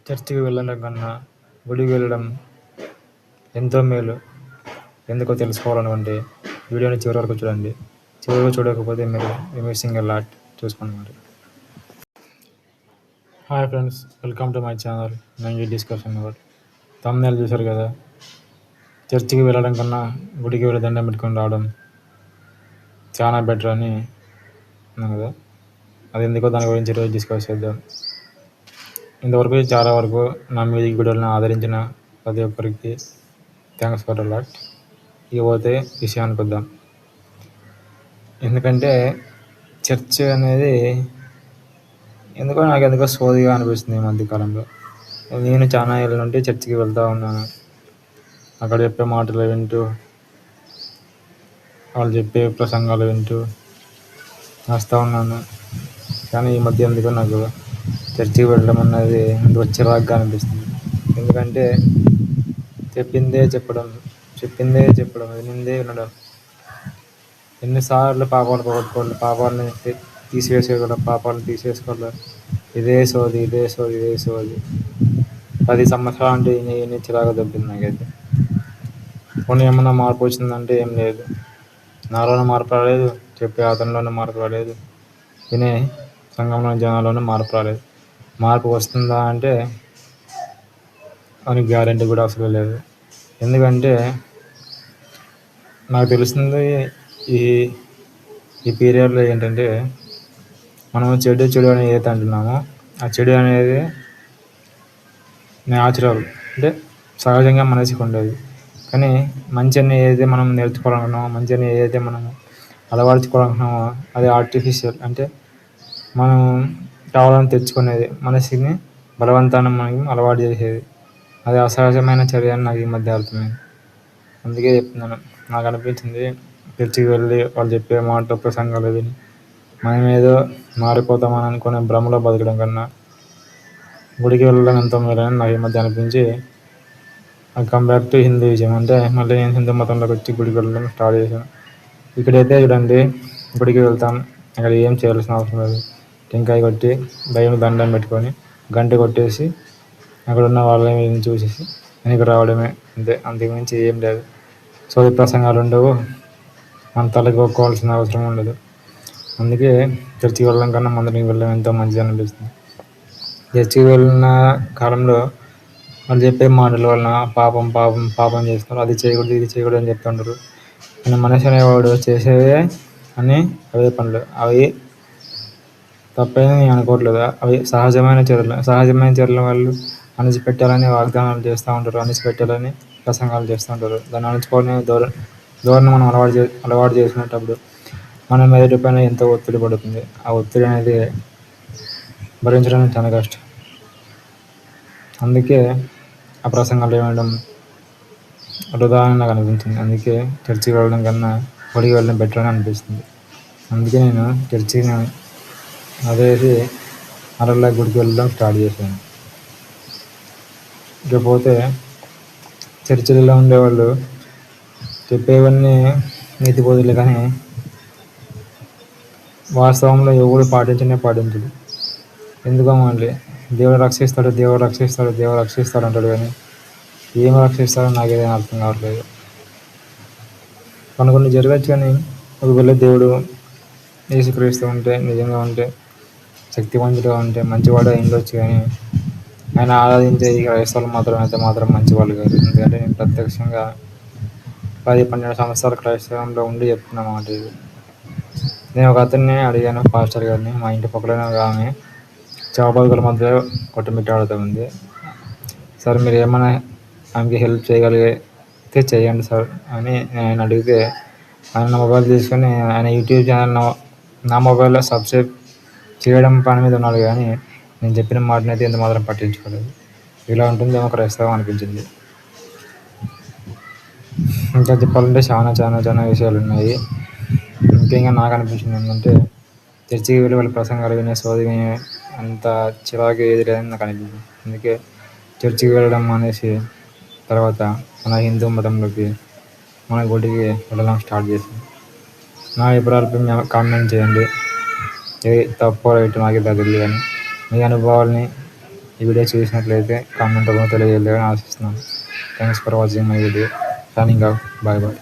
చర్చికి వెళ్ళడం కన్నా గుడికి వెళ్ళడం ఎంతో మేలు. ఎందుకో తెలుసుకోవాలనుకుంటే వీడియోని చివరి వరకు చూడండి. చివరికి చూడకపోతే మీరు మిస్సింగ్ ఎ లాట్. చూసుకోండి మరి. Hi friends, welcome to my channel. నేను డిస్కషన్ తమ్ముళ్ళు చూశారు కదా. చర్చికి వెళ్ళడం కన్నా గుడికి వెళ్ళి దండం పెట్టుకొని రావడం చాలా బెటర్ అని అన్నాను కదా. అది ఎందుకో దాని గురించి ఈరోజు డిస్కస్ చేద్దాం. ఇంతవరకు చాలా వరకు నా మ్యూజిక్ వీడియోలను ఆదరించిన ప్రతి ఒక్కరికి థ్యాంక్స్ ఫర్ లాట్. ఇక పోతే విషయానికి వద్దాం. ఎందుకంటే చర్చ్ అనేది నాకు సోదిగా అనిపిస్తుంది ఈ మధ్యకాలంలో. నేను చాలా ఏళ్ళ నుండి చర్చికి వెళ్తూ ఉన్నాను. అక్కడ చెప్పే మాటలు వింటూ, వాళ్ళు చెప్పే ప్రసంగాలు వింటూ వస్తూ ఉన్నాను. కానీ ఈ మధ్య ఎందుకో నాకు చర్చికి వెళ్ళడం అన్నది చిరాగ్గా అనిపిస్తుంది. ఎందుకంటే చెప్పిందే చెప్పడం, వినిందే వినడం. ఎన్నిసార్లు పాపాలు పోగొట్టుకోవాలి, పాపాలను తీసివేసుకోవాలి. ఇదే సోది 10 సంవత్సరాలు అంటే ఎన్ని చిరాగా దొబ్బింది నాకైతే. కొన్ని ఏమన్నా మార్పు వచ్చిందంటే ఏం లేదు. నాలోనే మార్పు రాలేదు, చెప్పే అతనిలోనే మార్పు రాలేదు, వినే సంఘంలోని జనాల్లోనే మార్పు రాలేదు. మార్పు వస్తుందా అంటే అని గ్యారెంటీ కూడా అసలు లేదు. ఎందుకంటే నాకు తెలిసింది ఈ పీరియడ్లో ఏంటంటే, మనం చెడు అని ఏదైతే అంటున్నామో ఆ చెడు అనేది న్యాచురల్, అంటే సహజంగా మనిషికి ఉండేది. కానీ మంచి అని ఏదైతే మనం నేర్చుకోవాలనుకున్నామో, మంచి అని ఏదైతే మనం అలవర్చుకోవాలనుకున్నామో అది ఆర్టిఫిషియల్, అంటే మనం కావాలని తెచ్చుకునేది, మనిషిని బలవంతాన్ని మనకి అలవాటు చేసేది. అది అసహజమైన చర్య అని నాకు ఈ మధ్య అర్థమైంది. అందుకే చెప్తున్నాను. నాకు అనిపించింది, చర్చికి వెళ్ళి వాళ్ళు చెప్పే మాట ప్రసంగాలు విని మనం ఏదో మారిపోతామని అనుకునే భ్రమలో బతకడం కన్నా గుడికి వెళ్ళడం ఎంతో మేలని నాకు ఈ మధ్య అనిపించి I come back to Hinduism. అంటే మళ్ళీ నేను హిందూ మతంలోకి వచ్చి గుడికి వెళ్ళడం స్టార్ట్ చేశాను. ఇక్కడైతే చూడండి, గుడికి వెళ్తాం, అక్కడ ఏం చేయాల్సిన అవసరం లేదు. టెంకాయ కొట్టి దైవం దండం పెట్టుకొని గంట కొట్టేసి అక్కడ ఉన్న వాళ్ళని చూసేసి వెనక్కి రావడమే, అంతే. అంతకుమించి ఏం లేదు. సోది ప్రసంగాలు ఉండవు, మన తలకొక్కోవాల్సిన అవసరం ఉండదు. అందుకే చర్చికి వెళ్ళడం కన్నా మందిరికి వెళ్ళడం ఎంతో మంచిది అనిపిస్తుంది. చర్చికి వెళ్ళిన కాలంలో వాళ్ళు చెప్పే మాటల వలన పాపం చేస్తున్నారు, అది చేయకూడదు ఇది చేయకూడదు అని చెప్తుంటారు. కానీ మనిషి అనేవాడు చేసేవే అని అవే పనులు, అవి తప్పని నేను అనుకోవట్లేదు. అవి సహజమైన చర్యల వాళ్ళు అణిచిపెట్టాలని వాగ్దానాలు చేస్తూ ఉంటారు, అణిచిపెట్టాలని ప్రసంగాలు చేస్తూ ఉంటారు. దాన్ని అణుచుకొని ధోరణి మనం అలవాటు చేసినప్పుడు మన మెదడు పైన ఎంతో ఒత్తిడి పడుతుంది. ఆ ఒత్తిడి అనేది భరించడం చాలా కష్టం. అందుకే ఆ ప్రసంగాలు వినడం వృధా అని నాకు అనిపించింది. అందుకే చర్చికి వెళ్ళడం కన్నా గుడికి వెళ్ళడం బెటర్ అని అనిపిస్తుంది. అందుకే నేను చర్చిని అదేసి మరలా గుడికి వెళ్ళడం స్టార్ట్ చేశాను. ఇకపోతే చర్చిలలో ఉండేవాళ్ళు చెప్పేవన్నీ నీతి బోధులు, కానీ వాస్తవంలో ఎవరు పాటించడు. ఎందుకో మళ్ళీ దేవుడు రక్షిస్తాడు అంటాడు, కానీ ఏం రక్షిస్తాడో నాకేదైనా అర్థం కావట్లేదు. కొన్ని జరగచ్చు, కానీ ఒకవేళ దేవుడు యేసుక్రీస్తు ఉంటే, నిజంగా ఉంటే, శక్తివంతుడుగా ఉంటే మంచివాడు అయిండొచ్చు. కానీ ఆయన ఆరాధించే ఈ క్రైస్తవులు మాత్రం మంచివాళ్ళు కాదు. ఎందుకంటే నేను ప్రత్యక్షంగా 10-12 సంవత్సరాలు క్రైస్తవంలో ఉండి చెప్తున్న మాట ఇది. నేను ఒక అతన్ని అడిగాను, పాస్టర్ గారిని. మా ఇంటి పక్కన ఆమె చాపల మధ్య కొట్టుమిట్టాడుతూ ఉంది. సార్, మీరు ఏమైనా ఆమెకి హెల్ప్ చేయగలిగితే చేయండి సార్ అని నేను అడిగితే, ఆయన నా మొబైల్ తీసుకొని ఆయన యూట్యూబ్ ఛానల్ నా మొబైల్లో సబ్స్క్రైబ్ చేయడం పని మీద ఉన్నాడు, కానీ నేను చెప్పిన మాటని అయితే ఎంత మాత్రం పట్టించుకోలేదు. ఇలా ఉంటుందేమో క్రైస్తవం అనిపించింది. ఇంకా చెప్పాలంటే చాలా విషయాలు ఉన్నాయి. ముఖ్యంగా నాకు అనిపించింది ఏంటంటే, చర్చికి వెళ్ళి వాళ్ళ ప్రసంగాలు వినే సోది వినే అంత చిరాకు ఏది లేదని నాకు అనిపించింది. అందుకే చర్చికి వెళ్ళడం అనేసి తర్వాత మన హిందూ మతంలోకి, మన గుడికి వెళ్ళడం స్టార్ట్ చేసింది. నా అభిప్రాయాలపై కామెంట్ చేయండి. ఏది తప్పో రైట్ నాకే తెలియదు, కానీ మీ అనుభవాల్ని ఈ వీడియో చూసినట్లయితే కామెంట్ రూపంలో తెలియజేయాలని ఆశిస్తున్నాను. Thanks for watching my video. Signing off. Bye bye.